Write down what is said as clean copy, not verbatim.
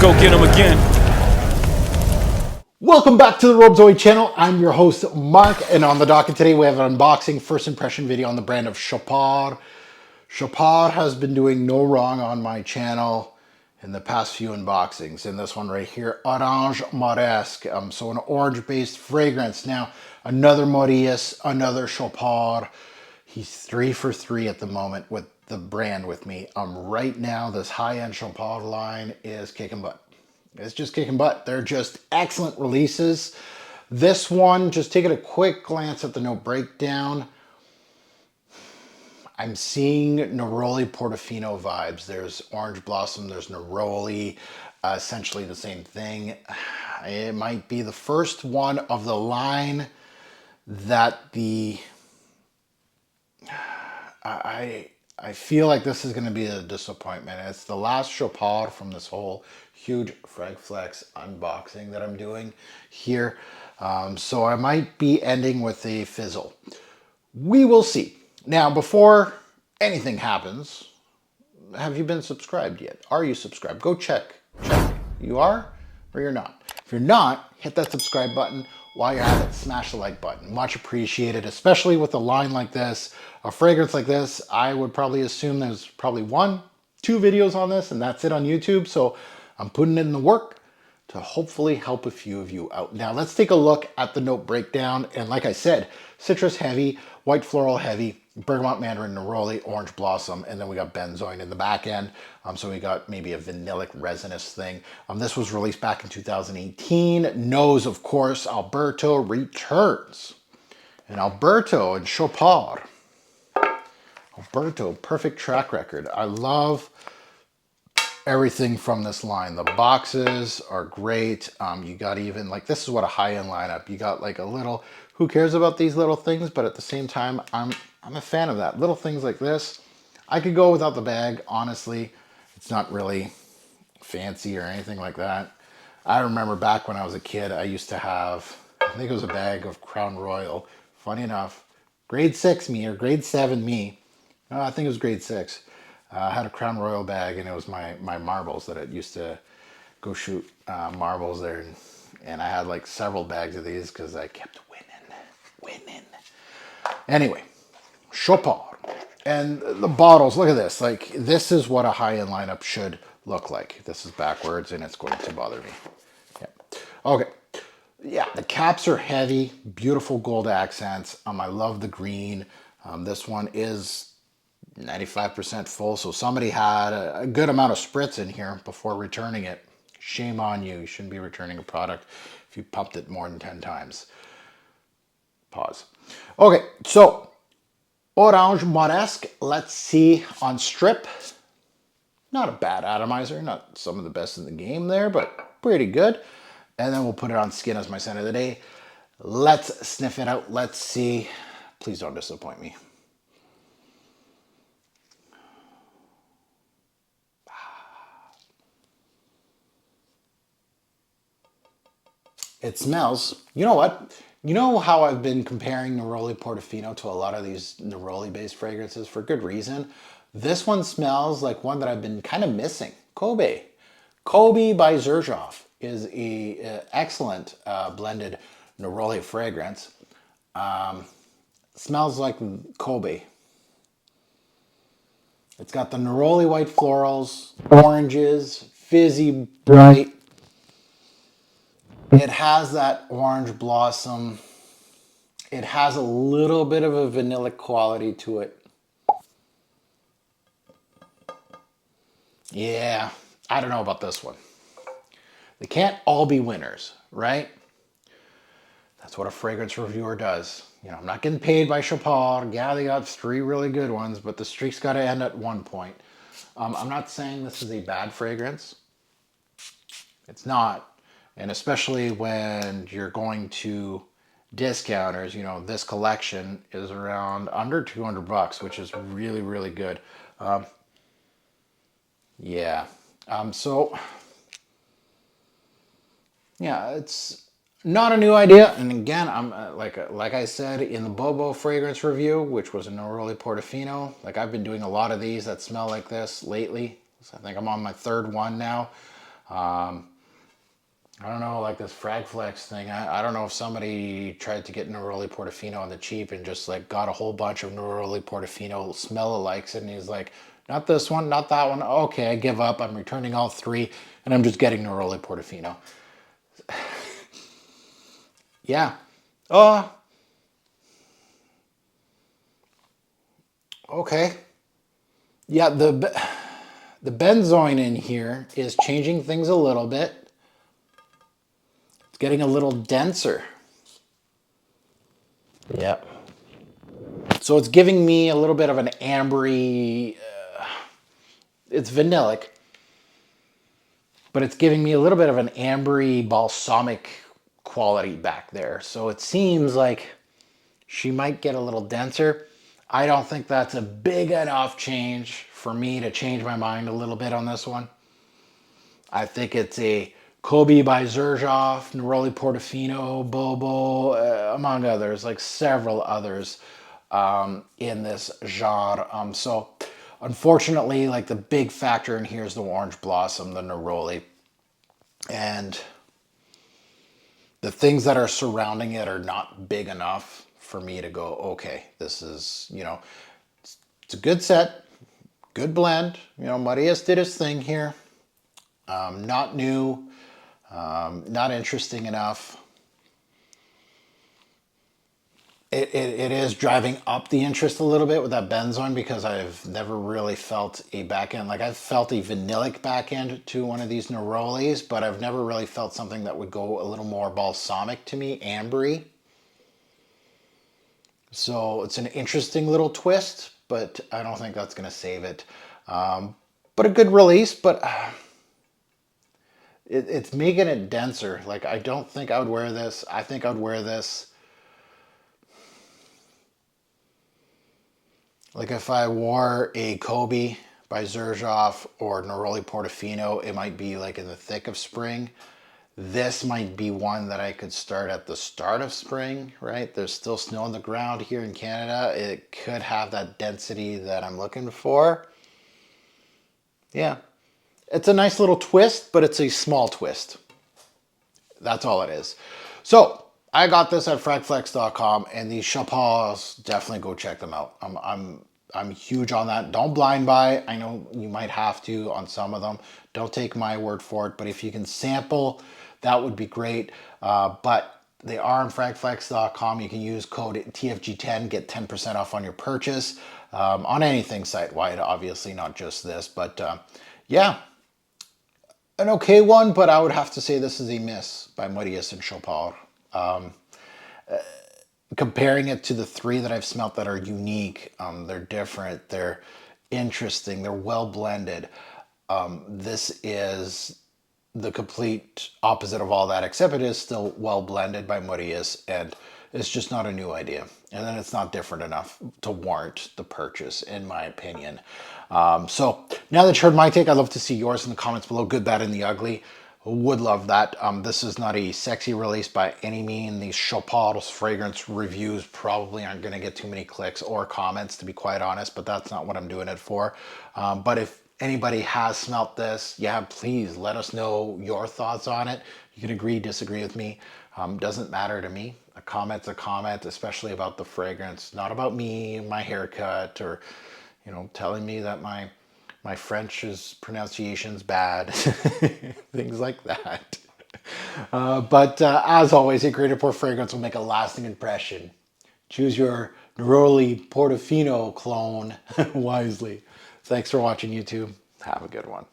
go get them again. Welcome back to the BENZOIN channel. I'm your host, Mark, and on the docket today we have an unboxing first impression video on the brand of Chopard. Chopard has been doing no wrong on my channel in the past few unboxings. And this one right here, Orange Mauresque. So an orange-based fragrance. Now, another Maurice, another Chopard. He's 3 for 3 at the moment with the brand with me. Right now, this high-end Chopard line is kicking butt. It's just kicking butt. They're just excellent releases. This one, just taking a quick glance at the note breakdown, I'm seeing Neroli Portofino vibes. There's Orange Blossom, there's Neroli, essentially the same thing. It might be the first one of the line that I feel like this is going to be a disappointment. It's the last Chopard from this whole huge Fragflex unboxing that I'm doing here. So I might be ending with a fizzle. We will see. Now, before anything happens, have you been subscribed yet? Are you subscribed? Go check. You are or you're not? If you're not, hit that subscribe button. While you're at it, smash the like button. Much appreciated, especially with a line like this, a fragrance like this. I would probably assume there's probably 1, 2 videos on this, and that's it on YouTube. So I'm putting in the work to hopefully help a few of you out. Now let's take a look at the note breakdown. And like I said, citrus heavy, white floral heavy, bergamot mandarin, neroli, orange blossom, and then we got benzoin in the back end. So we got maybe a vanillic resinous thing. This was released back in 2018. Nose, of course, Alberto returns. And Alberto and Chopard. Alberto, perfect track record. I love everything from this line. The boxes are great. You got even, like, this is what a high-end lineup. You got like a little, who cares about these little things? But at the same time, I'm a fan of that. Little things like this. I could go without the bag, honestly. It's not really fancy or anything like that. I remember back when I was a kid, I used to have, I think it was a bag of Crown Royal. Funny enough, grade 6 me or grade 7 me. No, I think it was grade 6. I had a Crown Royal bag, and it was my marbles that I used to go shoot marbles there. And I had like several bags of these because I kept winning. Anyway, Chopard. And the bottles, look at this. Like, this is what a high-end lineup should look like. This is backwards, and it's going to bother me. Yeah. Okay. Yeah, the caps are heavy, beautiful gold accents. I love the green. This one is 95% full, so somebody had a good amount of spritz in here before returning it. Shame on you. You shouldn't be returning a product if you pumped it more than 10 times. Pause. Okay, so Orange Mauresque, let's see on strip. Not a bad atomizer, not some of the best in the game there, but pretty good. And then we'll put it on skin as my scent of the day. Let's sniff it out. Let's see. Please don't disappoint me. It smells, you know what? You know how I've been comparing Neroli Portofino to a lot of these Neroli-based fragrances for good reason? This one smells like one that I've been kind of missing. Kobe. Kobe by Xerjoff is an excellent blended Neroli fragrance. Smells like Kobe. It's got the Neroli white florals, oranges, fizzy, bright. It has that orange blossom. It has a little bit of a vanillic quality to it. Yeah, I don't know about this one. They can't all be winners, right? That's what a fragrance reviewer does. You know, I'm not getting paid by Chopard. Yeah, they got 3 really good ones, but the streak's got to end at one point. I'm not saying this is a bad fragrance. It's not. And especially when you're going to discounters, you know, this collection is around under 200 bucks, which is really, really good. Yeah. So, yeah, it's not a new idea. And again, I'm like I said in the Bobo fragrance review, which was a Neroli Portofino, like I've been doing a lot of these that smell like this lately. So I think I'm on my 3rd one now. I don't know, like this Fragflex thing. I don't know if somebody tried to get Neroli Portofino on the cheap and just like got a whole bunch of Neroli Portofino smell-alikes, and he's like, not this one, not that one. Okay, I give up. I'm returning all three, and I'm just getting Neroli Portofino. Yeah. Oh, okay. Yeah, the benzoin in here is changing things a little bit. It's getting a little denser. Yep. So it's giving me a little bit of an ambery, it's vanillic, but it's giving me a little bit of an ambery balsamic quality back there. So it seems like she might get a little denser. I don't think that's a big enough change for me to change my mind a little bit on this one. I think it's a Kobe by Xerjoff, Neroli Portofino, Bobo, among others, like several others in this genre. So unfortunately, like the big factor in here is the Orange Blossom, the Neroli. And the things that are surrounding it are not big enough for me to go, okay, this is, you know, it's a good set, good blend. You know, Marius did his thing here. Not new, not interesting enough. It is driving up the interest a little bit with that benzoin because I've never really felt a back end. Like I've felt a vanillic back end to one of these Nerolis, but I've never really felt something that would go a little more balsamic to me, ambery. So it's an interesting little twist, but I don't think that's going to save it. But a good release, but it's making it denser. Like I don't think I would wear this. I think I would wear this. Like if I wore a Kobe by Xerjoff or Neroli Portofino, it might be like in the thick of spring. This might be one that I could start at the start of spring, right? There's still snow on the ground here in Canada. It could have that density that I'm looking for. Yeah. It's a nice little twist, but it's a small twist. That's all it is. So I got this at fragflex.com, and these Chopards, definitely go check them out. I'm huge on that. Don't blind buy. I know you might have to on some of them. Don't take my word for it, but if you can sample, that would be great. But they are on fragflex.com. You can use code TFG10, get 10% off on your purchase on anything site-wide, obviously, not just this. But yeah, an okay one, but I would have to say this is a miss by Mauresque and Chopard. Comparing it to the three that I've smelt that are unique, they're different, they're interesting, they're well blended. This is the complete opposite of all that, except it is still well blended by Mauresque, and it's just not a new idea. And then it's not different enough to warrant the purchase, in my opinion. So now that you heard my take, I'd love to see yours in the comments below. Good, bad, and the ugly. Would love that. This is not a sexy release by any means. These Chopard fragrance reviews probably aren't going to get too many clicks or comments, to be quite honest, but that's not what I'm doing it for. But if anybody has smelt this, yeah, please let us know your thoughts on it. You can agree, disagree with me. Doesn't matter to me. A comment's a comment, especially about the fragrance, not about me, my haircut, or, you know, telling me that my French's pronunciation's bad, things like that. But as always, a great pour fragrance will make a lasting impression. Choose your Neroli Portofino clone wisely. Thanks for watching, YouTube. Have a good one.